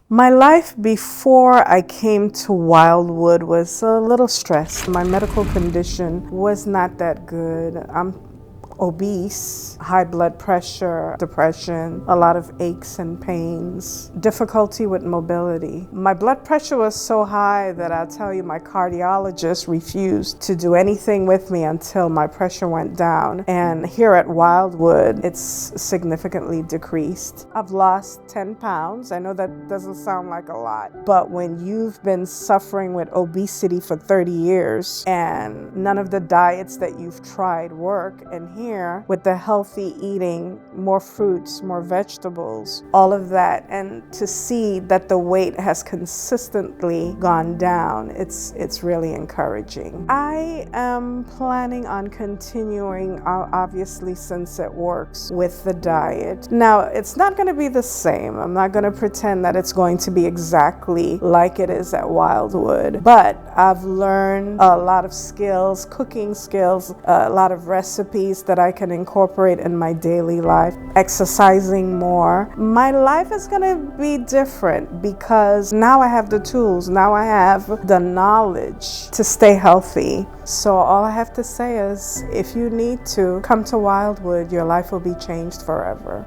My life before I came to Wildwood was a little stressed. My medical condition was not that good. I'm obese, high blood pressure, depression, a lot of aches and pains, difficulty with mobility. My blood pressure was so high that I'll tell you my cardiologist refused to do anything with me until my pressure went down. And here at Wildwood, it's significantly decreased. I've lost 10 pounds. I know that doesn't sound like a lot, but when you've been suffering with obesity for 30 years and none of the diets that you've tried work, and here with the healthy eating, more fruits, more vegetables, all of that, and to see that the weight has consistently gone down, it's really encouraging. I am planning on continuing, obviously, since it works, with the diet. Now, it's not going to be the same. I'm not going to pretend that it's going to be exactly like it is at Wildwood, but I've learned a lot of skills, cooking skills, a lot of recipes that I can incorporate in my daily life, exercising more. My life is going to be different because now I have the tools, now I have the knowledge to stay healthy. So all I have to say is, if you need to come to Wildwood, your life will be changed forever.